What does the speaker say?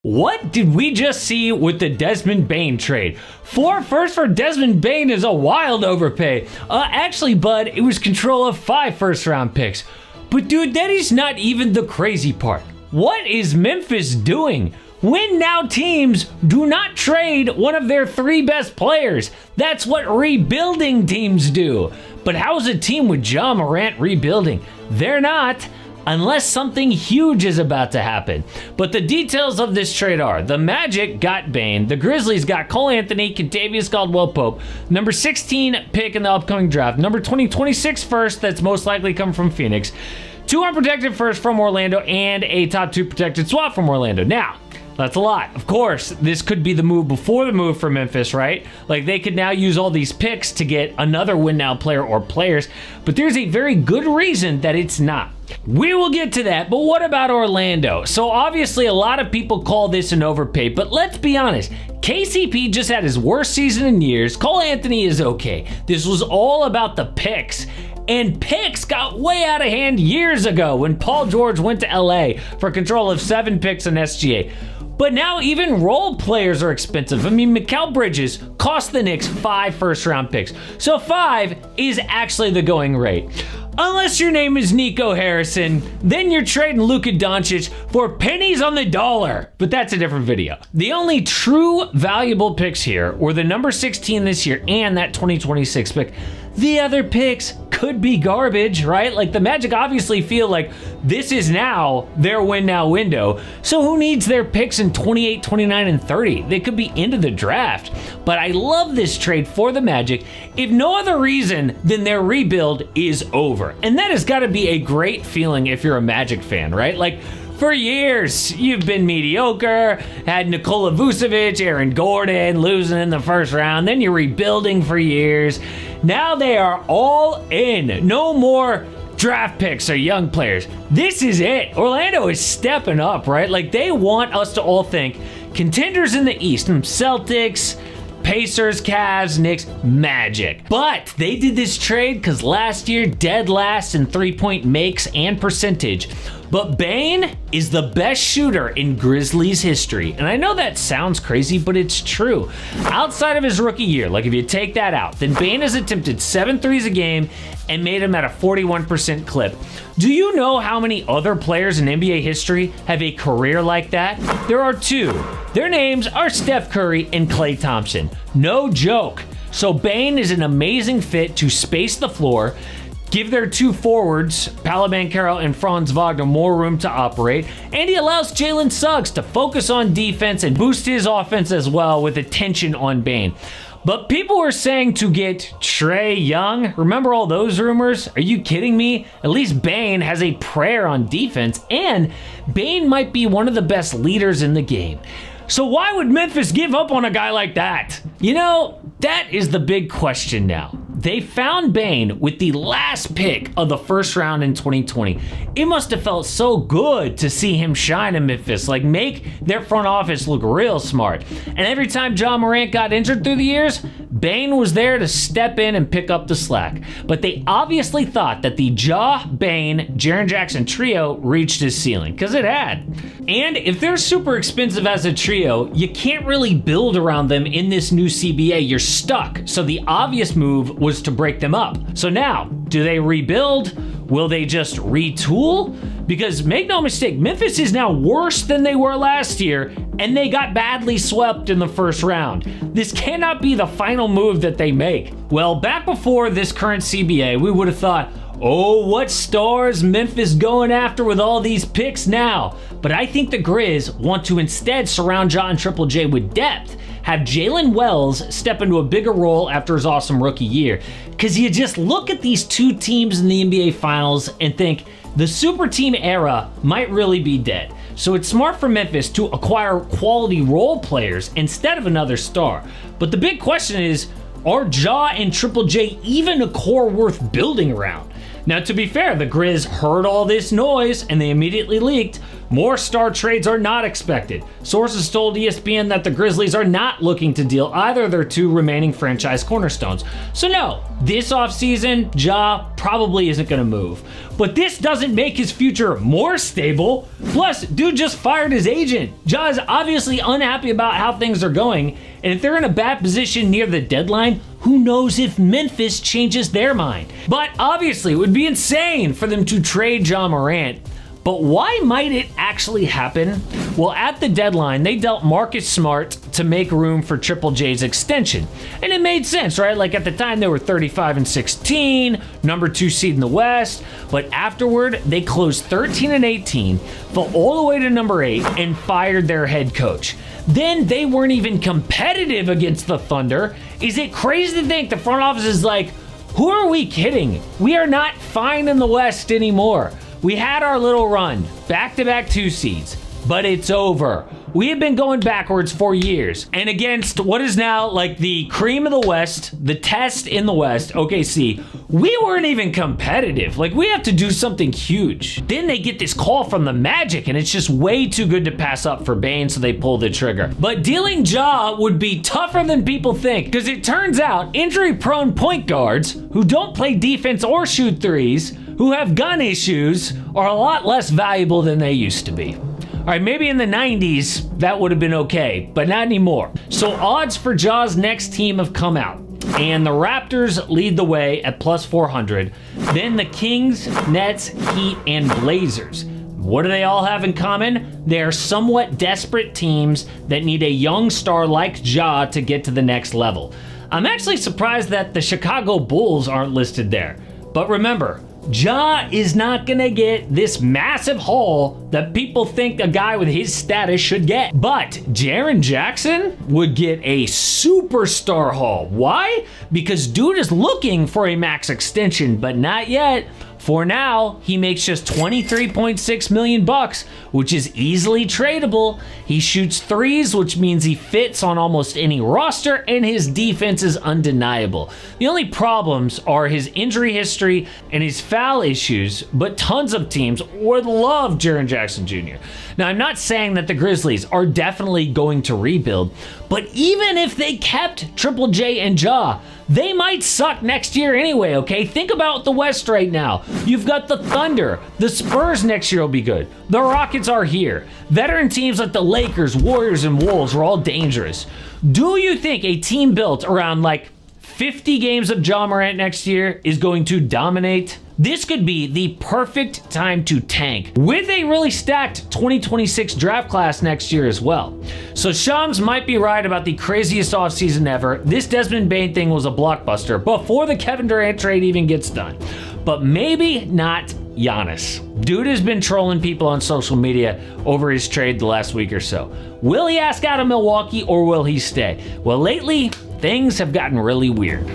What did we just see with the Desmond Bane trade? 4 firsts for Desmond Bane is a wild overpay. Actually, bud, it was control of 5 first-round picks. But dude, that is not even the crazy part. What is Memphis doing? Win now teams do not trade one of their 3 best players. That's what rebuilding teams do. But how is a team with Ja Morant rebuilding? They're not. Unless something huge is about to happen. But the details of this trade are, the Magic got Bane, the Grizzlies got Cole Anthony, Kentavious Caldwell-Pope, number 16 pick in the upcoming draft, number 26 first that's most likely come from Phoenix, 2 unprotected first from Orlando, and a top 2 protected swap from Orlando. Now, that's a lot. Of course, this could be the move before the move for Memphis, right? Like, they could now use all these picks to get another win-now player or players, but there's a very good reason that it's not. We will get to that, but what about Orlando? So obviously a lot of people call this an overpay, but let's be honest. KCP just had his worst season in years. Cole Anthony is okay. This was all about the picks. And picks got way out of hand years ago when Paul George went to LA for control of 7 picks in SGA. But now even role players are expensive. I mean, Mikal Bridges cost the Knicks 5 first-round picks. So 5 is actually the going rate. Unless your name is Nico Harrison, then you're trading Luka Doncic for pennies on the dollar. But that's a different video. The only true valuable picks here were the number 16 this year and that 2026 pick. The other picks could be garbage, right? Like, the Magic obviously feel like this is now their win now window. So who needs their picks in 28, 29, and 30? They could be into the draft. But I love this trade for the Magic, if no other reason than their rebuild is over. And that has got to be a great feeling if you're a Magic fan, right? Like, for years, you've been mediocre, had Nikola Vucevic, Aaron Gordon, losing in the first round, then you're rebuilding for years. Now they are all in. No more draft picks or young players. This is it. Orlando is stepping up, right? Like, they want us to all think contenders in the East, Celtics, Pacers, Cavs, Knicks, Magic. But they did this trade because last year, dead last in 3-point makes and percentage. But Bane is the best shooter in Grizzlies history. And I know that sounds crazy, but it's true. Outside of his rookie year, like if you take that out, then Bane has attempted 7 threes a game and made him at a 41% clip. Do you know how many other players in NBA history have a career like that? There are 2. Their names are Steph Curry and Klay Thompson. No joke. So Bane is an amazing fit to space the floor, give their 2 forwards, Paolo Banchero and Franz Wagner, more room to operate, and he allows Jalen Suggs to focus on defense and boost his offense as well with attention on Bane. But people were saying to get Trae Young. Remember all those rumors? Are you kidding me? At least Bane has a prayer on defense, and Bane might be one of the best leaders in the game. So why would Memphis give up on a guy like that? You know, that is the big question now. They found Bane with the last pick of the first round in 2020. It must have felt so good to see him shine in Memphis, like make their front office look real smart. And every time Ja Morant got injured through the years, Bane was there to step in and pick up the slack. But they obviously thought that the Ja, Bane, Jaren Jackson trio reached his ceiling, because it had. And if they're super expensive as a trio, you can't really build around them in this new CBA. You're stuck. So the obvious move was to break them up. So now, do they rebuild? Will they just retool? Because make no mistake, Memphis is now worse than they were last year, and they got badly swept in the first round. This cannot be the final move that they make. Well, back before this current CBA, we would have thought, oh, what stars Memphis going after with all these picks now? But I think the Grizz want to instead surround Ja and Triple J with depth, have Jalen Wells step into a bigger role after his awesome rookie year. Because you just look at these 2 teams in the NBA Finals and think the super team era might really be dead. So it's smart for Memphis to acquire quality role players instead of another star. But the big question is, are Ja and Triple J even a core worth building around? Now, to be fair, the Grizz heard all this noise and they immediately leaked, More star trades are not expected. Sources told ESPN that the Grizzlies are not looking to deal either of their two remaining franchise cornerstones. So no, this offseason, Ja probably isn't going to move. But this doesn't make his future more stable. Plus, dude just fired his agent. Ja is obviously unhappy about how things are going, and if they're in a bad position near the deadline, who knows if Memphis changes their mind. But obviously, it would be insane for them to trade Ja Morant. But why might it actually happen? Well, at the deadline, they dealt Marcus Smart to make room for Triple J's extension. And it made sense, right? Like at the time, they were 35-16, number 2 seed in the West. But afterward, they closed 13-18, fell all the way to number 8, and fired their head coach. Then they weren't even competitive against the Thunder. Is it crazy to think the front office is like, who are we kidding? We are not fine in the West anymore. We had our little run, back-to-back 2 seeds, but it's over. We have been going backwards for years, and against what is now like the cream of the West, the test in the West, OKC, we weren't even competitive. Like, we have to do something huge. Then they get this call from the Magic, and it's just way too good to pass up for Bane, so they pull the trigger. But dealing Ja would be tougher than people think, because it turns out injury-prone point guards who don't play defense or shoot threes, who have gun issues, are a lot less valuable than they used to be. All right, maybe in the 90s, that would have been okay, but not anymore. So odds for Ja's next team have come out, and the Raptors lead the way at plus 400. Then the Kings, Nets, Heat, and Blazers. What do they all have in common? They are somewhat desperate teams that need a young star like Ja to get to the next level. I'm actually surprised that the Chicago Bulls aren't listed there. But remember, Ja is not gonna get this massive haul that people think a guy with his status should get. But Jaren Jackson would get a superstar haul. Why? Because dude is looking for a max extension, but not yet. For now, he makes just $23.6 million, which is easily tradable. He shoots threes, which means he fits on almost any roster, and his defense is undeniable. The only problems are his injury history and his foul issues, but tons of teams would love Jaren Jackson Jr. Now, I'm not saying that the Grizzlies are definitely going to rebuild, but even if they kept Triple J and Ja, they might suck next year anyway, okay? Think about the West right now. You've got the Thunder. The Spurs next year will be good. The Rockets are here. Veteran teams like the Lakers, Warriors, and Wolves are all dangerous. Do you think a team built around like 50 games of Ja Morant next year is going to dominate? This could be the perfect time to tank with a really stacked 2026 draft class next year as well. So Shams might be right about the craziest offseason ever. This Desmond Bane thing was a blockbuster before the Kevin Durant trade even gets done. But maybe not Giannis. Dude has been trolling people on social media over his trade the last week or so. Will he ask out of Milwaukee or will he stay? Well, lately, things have gotten really weird.